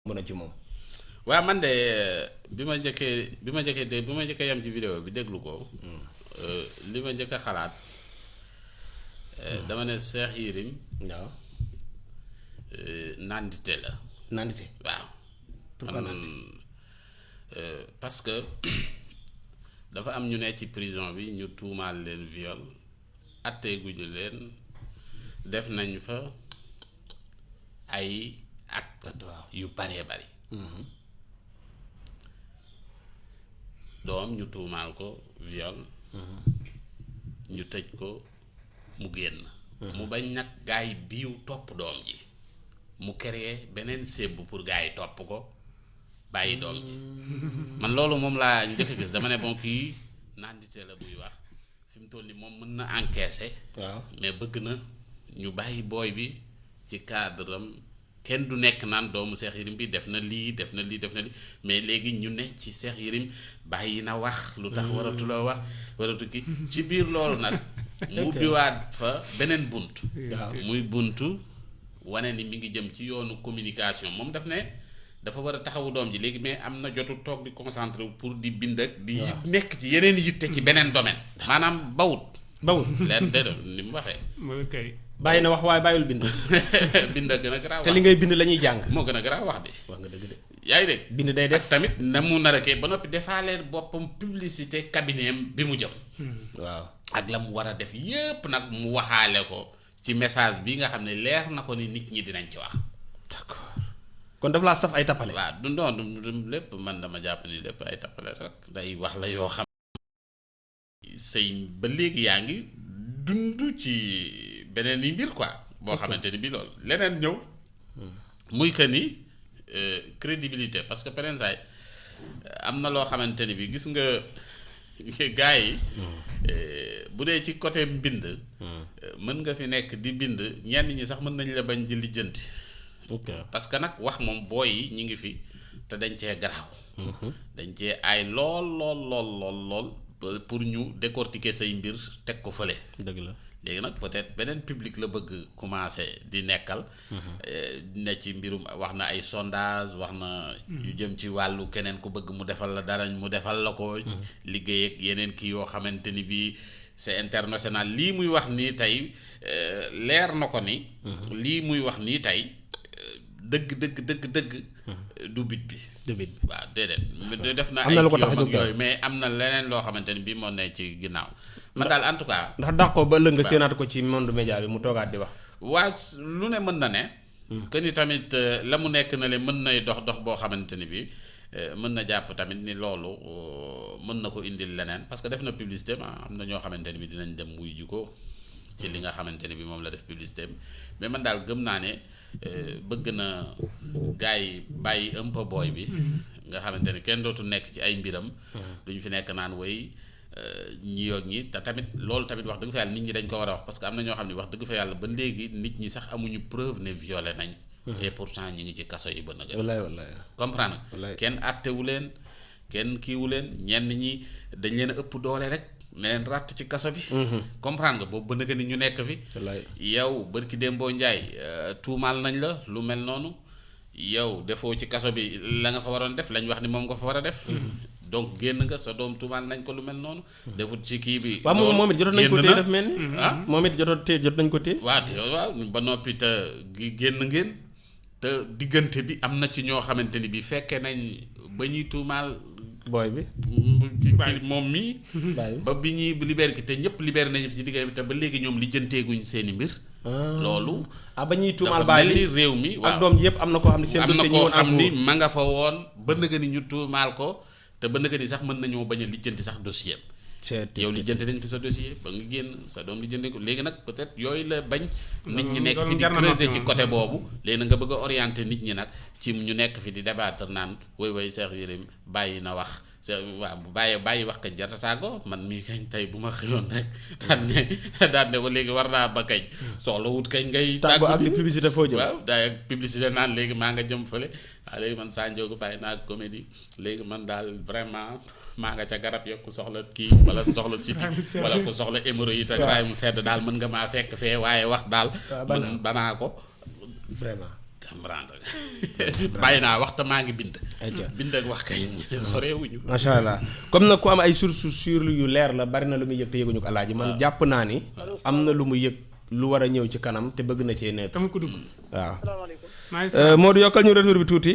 mën a ci moom. waaw man de bi ma njëkkee yam ci vidéo bi déglu ko. li ma njëkk a xalaat. dama ne Cheikh Yérim. waaw. nandite la. nandite. waaw. pourquoi man parce que dafa am ñu ne ci prison bi ñu tuumaal leen viol atteeguñu leen def nañ fa ay acte yu baree bari. doom ñu tuumaal ko viol. ñu tëj ko mu génn. mu bañ nag gaay biiw topp doom ji mu créé beneen sébb pour gaay yi topp ko bàyyi doom ji man loolu moom laa njëkk a gis dama ne bon kii nandite la buy wax fi mu toll nii moom mën na encaisser. waaw mais bëgg na ñu bàyyi booy bi ci cadre am kenn du nekk naan doomu Cheikh Yérim bi def na lii def na lii def na lii mais léegi ñu ne ci Cheikh Yérim bàyyi na wax lu tax waratuloo wax waratu ki ci biir loolu nag mu ubbiwaat fa beneen bunt. waaw muy buntu wane ni mi ngi jëm ci yoonu communication moom daf ne dafa war a taxawu doom ji léegi mais am na jotu toog di concentré pour di bind ak di nekk ci yeneen yitte ci beneen domaine maanaam bawut leen de ni mu waxee bàyyi na wax waaye bàyyul bind. bind a gën a garaaw te li ngay bind la ñuy jàng. moo gën a garaaw wax bi wax nga dëgg de. yaa ngi dégg bind day des ak tamit na mu nar a kee ba noppi defaaleen boppam publicité cabinet am bi mu jëm. waaw ak la mu war a def yépp nag mu waxaale ko ci message bi nga xam ne leer na ko ni nit ñi dinañ ci wax. d'accord kon daf laa saf ay tappale. waaw du noonu du lépp man dama jàpp ni lépp ay tappale rek day wax la yoo xam sëy ba léegi yaa ngi dund ci beneen yi mbir quoi boo xamante ni bi loolu leneen ñëw muy que ni crédibilité parce que parensaay am na loo xamante ni bi gis nga gars yi bu dee ci côté mbind mën nga fi nekk di bind ñenn ñi sax mën nañ la bañ di lijjanti. ok parce que nag wax moom booy yi ñu ngi fi te dañ cee garaaw. dañ cee aay lool pour ñu décortiquer say mbir teg ko fële. dëgg la léegi nag peut-être beneen public la bëgg commencer di nekkal. ne ci mbirum wax na ay sondage wax na. yu jëm ci wàllu keneen ku bëgg mu defal la dara mu defal la ko. liggéey ak yeneen kii yoo xamante ni bii c'est international lii muy wax nii tey leer na ko ni. lii muy wax nii tey dëgg. du bit bi. du bit bi waaw déedéet. def na am ay na lu ko kii tax a jóg yooyu mais am na leneen loo xamante ni bii moo ne ci ginnaaw. man daal en tout cas. ndax dàqoo ba ëllëg nga séenaat ko ci monde média bi mu toogaat di wax. waa lu ne mën na ne. que ni tamit la mu nekk na le mën nay dox boo xamante ni bii mën na jàpp tamit ni loolu mën na ko indil leneen parce que def na publicité am na ñoo xamante ni bi dinañ dem wuy ji ko ci li nga xamante ni bi moom la def publicité mais man daal gëm naa ne bëgg na gars yi bàyyi un peu booy bi. nga xamante ni kenn dootu nekk ci ay mbiram. duñ fi nekk naan woy ñi yoog ñi te tamit loolu tamit wax dëgg fa yàlla nit ñi dañ ko war a wax parce que am na ñoo xam ne wax dëgg fa yàlla ba léegi nit ñi sax amuñu preuve ne violé nañ. et pourtant ñi ngi ci kaso yi ba nag. wallaay comprendre kenn àttewu leen kenn kiiwu leen ñenn ñi dañ leen a ëpp doole rek ne leen ràtt ci kaso bi. comprendre nga boobu ba nag ni ñu nekk fi. yow bërki Dembo Njaay tuumaal nañ la lu mel noonu yow defoo ci kaso bi la nga fa waroon def lañ wax ni moom nga fa war a def. donc génn nga sa doom tuumaal nañ ko lu mel noonu. defut ci kii bi. waaw moom it jotoon nañ ko téye daf mel ni. moom it jot nañ ko téye. waaw ba noppi te génn ngeen te diggante bi am na ci ñoo xamante ni bi fekkee nañ ba ñuy tuumaal. booy bi. moom mii. ba bi ñuy libéré te ñëpp libéré nañu fi ci diggante bi te ba léegi ñoom lijjanteeguñ seeni mbir. loolu. ba ñuy tuumaal baay bi réew mi waaw ak doom ji yëpp am na koo xam ne seen dossier ñi woon am na koo xam ni ma nga fa woon ba nëgë ni ñu tuumaal ko te ba nëgë ni sax mën nañoo bañ a lijjanti sax dossier yow lijjanti nañ fi sa dossier ba nga génn sa doom lijjanti ko léegi nag peut-être yooyu la bañ. nit ñi nekk fi di creuser ci côté boobu. léegi nag nga bëgg a orienter nit ñi nag ci ñu nekk fi di débattre naan woy Cheikh Yérim bàyyi na wax. waaw bàyyi wax kañ jatataago man mii kañ tey bu ma xëyoon rek daan ne ba léegi war naa ba kañ soxla wut kañ ngay tàggu ak publicité foo jëm waaw daay ak publicité naan léegi maa nga jëm fële waaw léegi man Sa Ndiogou bàyyi naa ak comédie léegi man daal vraiment maa nga ca garab yokku soxla kii wala soxla siti wala ku soxla hémorroïde ak raay mu sedd daal mën nga maa fekk fee waaye wax daal man banaa ko vraiment comprendre bàyyi naa waxta maa ngi bind. bind ak wax kay sorewuñu. macha allah comme nag ku am ay sources sûres yu leer la bari na lu muy yëg te yëguñu ko alaaji man jàpp naa ni am na lu mu yëg lu war a ñëw ci kanam te bëgg na cee nekk. tam ko dugg. waaw. Modou yokkal ñu retour bi tuuti.